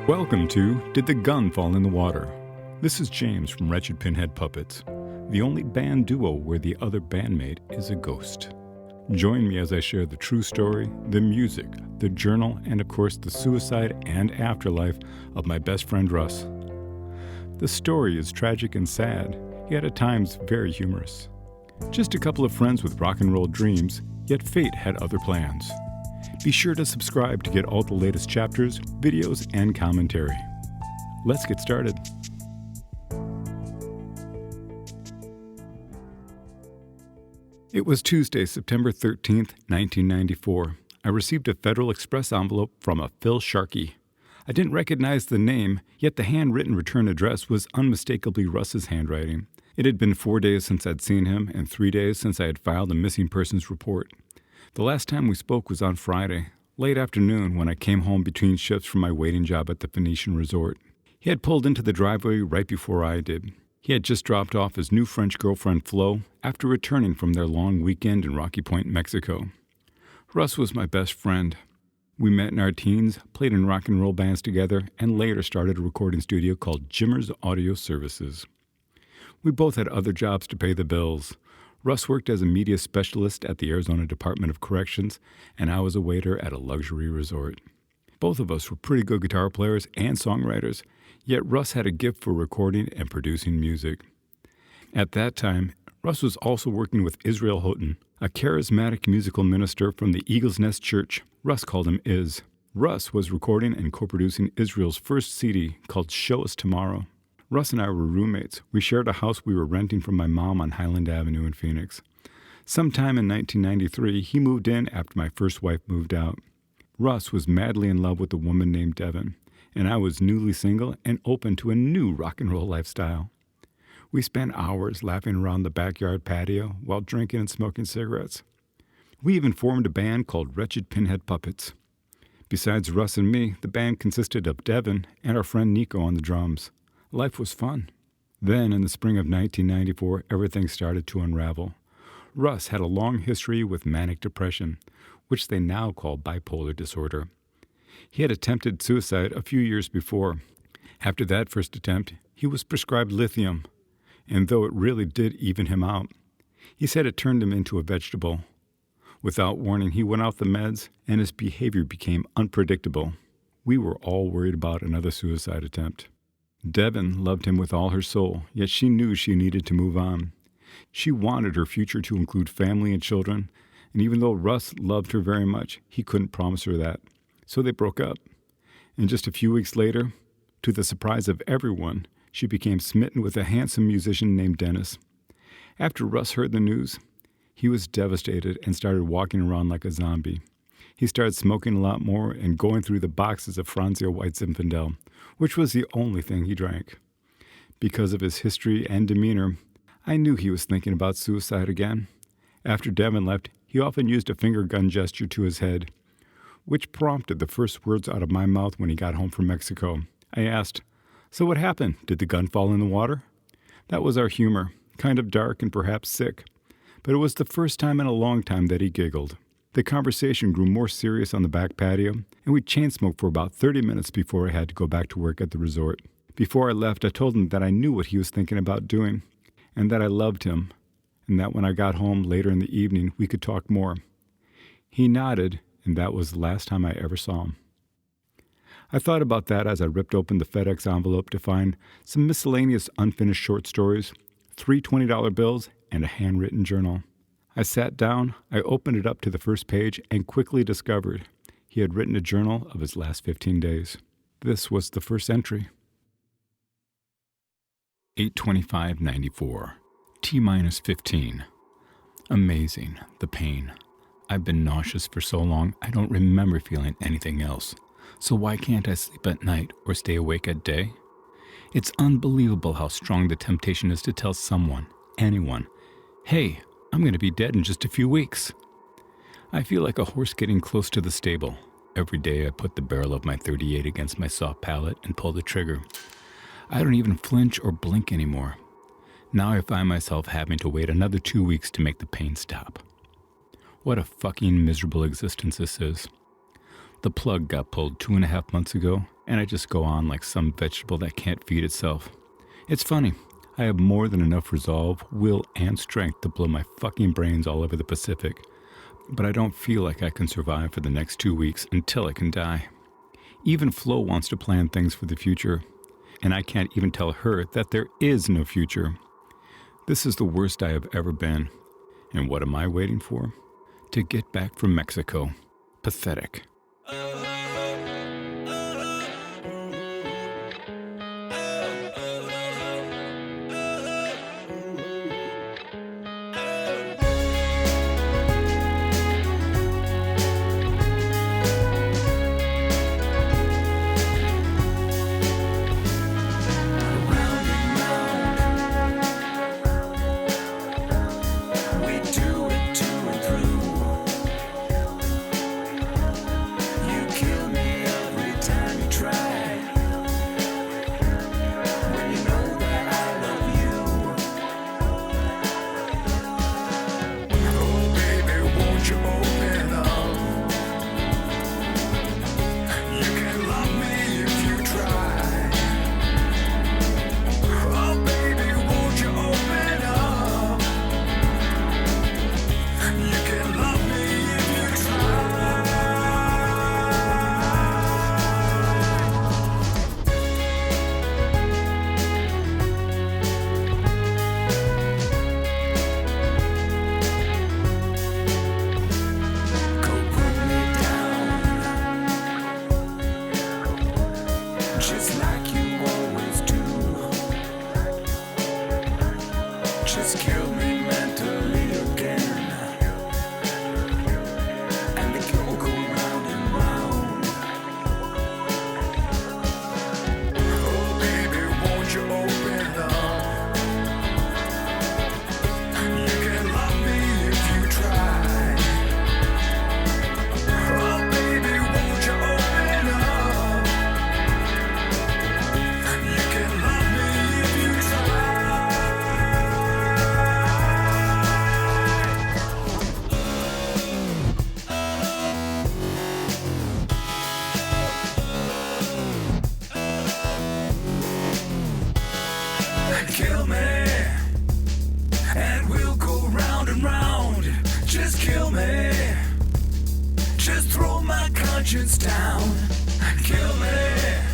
Welcome to Did the Gun Fall in the Water? This is James from Wretched Pinhead Puppets, the only band duo where the other bandmate is a ghost. Join me as I share the true story, the music, the journal, and of course the suicide and afterlife of my best friend Russ. The story is tragic and sad, yet at times very humorous. Just a couple of friends with rock and roll dreams, yet fate had other plans. Be sure to subscribe to get all the latest chapters, videos, and commentary. Let's get started. It was Tuesday, September 13th, 1994. I received a Federal Express envelope from a Phil Sharkey. I didn't recognize the name, yet the handwritten return address was unmistakably Russ's handwriting. It had been 4 days since I'd seen him and 3 days since I had filed a missing persons report. The last time we spoke was on Friday, late afternoon when I came home between shifts from my waiting job at the Phoenician Resort. He had pulled into the driveway right before I did. He had just dropped off his new French girlfriend Flo after returning from their long weekend in Rocky Point, Mexico. Russ was my best friend. We met in our teens, played in rock and roll bands together, and later started a recording studio called Jimmer's Audio Services. We both had other jobs to pay the bills. Russ worked as a media specialist at the Arizona Department of Corrections, and I was a waiter at a luxury resort. Both of us were pretty good guitar players and songwriters, yet Russ had a gift for recording and producing music. At that time, Russ was also working with Israel Houghton, a charismatic musical minister from the Eagle's Nest Church. Russ called him Iz. Russ was recording and co-producing Israel's first CD called Show Us Tomorrow. Russ and I were roommates. We shared a house we were renting from my mom on Highland Avenue in Phoenix. Sometime in 1993, he moved in after my first wife moved out. Russ was madly in love with a woman named Devin, and I was newly single and open to a new rock and roll lifestyle. We spent hours laughing around the backyard patio while drinking and smoking cigarettes. We even formed a band called Wretched Pinhead Puppets. Besides Russ and me, the band consisted of Devin and our friend Nico on the drums. Life was fun. Then, in the spring of 1994, everything started to unravel. Russ had a long history with manic depression, which they now call bipolar disorder. He had attempted suicide a few years before. After that first attempt, he was prescribed lithium, and though it really did even him out, he said it turned him into a vegetable. Without warning, he went off the meds, and his behavior became unpredictable. We were all worried about another suicide attempt. Devin loved him with all her soul, yet she knew she needed to move on. She wanted her future to include family and children, and even though Russ loved her very much, he couldn't promise her that. So they broke up. And just a few weeks later, to the surprise of everyone, she became smitten with a handsome musician named Dennis. After Russ heard the news, he was devastated and started walking around like a zombie. He started smoking a lot more and going through the boxes of Franzia White Zinfandel, which was the only thing he drank. Because of his history and demeanor, I knew he was thinking about suicide again. After Devin left, he often used a finger gun gesture to his head, which prompted the first words out of my mouth when he got home from Mexico. I asked, "So what happened? Did the gun fall in the water?" That was our humor, kind of dark and perhaps sick, but it was the first time in a long time that he giggled. The conversation grew more serious on the back patio, and we chain-smoked for about 30 minutes before I had to go back to work at the resort. Before I left, I told him that I knew what he was thinking about doing, and that I loved him, and that when I got home later in the evening, we could talk more. He nodded, and that was the last time I ever saw him. I thought about that as I ripped open the FedEx envelope to find some miscellaneous unfinished short stories, 3 $20 bills, and a handwritten journal. I sat down, I opened it up to the first page, and quickly discovered he had written a journal of his last 15 days. This was the first entry. 8/25/94, T-15. Amazing, the pain. I've been nauseous for so long, I don't remember feeling anything else. So why can't I sleep at night or stay awake at day? It's unbelievable how strong the temptation is to tell someone, anyone, hey, I'm going to be dead in just a few weeks. I feel like a horse getting close to the stable. Every day I put the barrel of my .38 against my soft palate and pull the trigger. I don't even flinch or blink anymore. Now I find myself having to wait another 2 weeks to make the pain stop. What a fucking miserable existence this is. The plug got pulled 2.5 months ago, and I just go on like some vegetable that can't feed itself. It's funny. I have more than enough resolve, will, and strength to blow my fucking brains all over the Pacific. But I don't feel like I can survive for the next 2 weeks until I can die. Even Flo wants to plan things for the future, and I can't even tell her that there is no future. This is the worst I have ever been. And what am I waiting for? To get back from Mexico. Pathetic. Just like you always do. Just kill me mentally again, and the kill go round and round. Oh baby, won't you open up? You can love me if you try. Oh baby, won't you open up? You can love me if you try. Kill me, and we'll go round and round. Just kill me, just throw my conscience down. Kill me.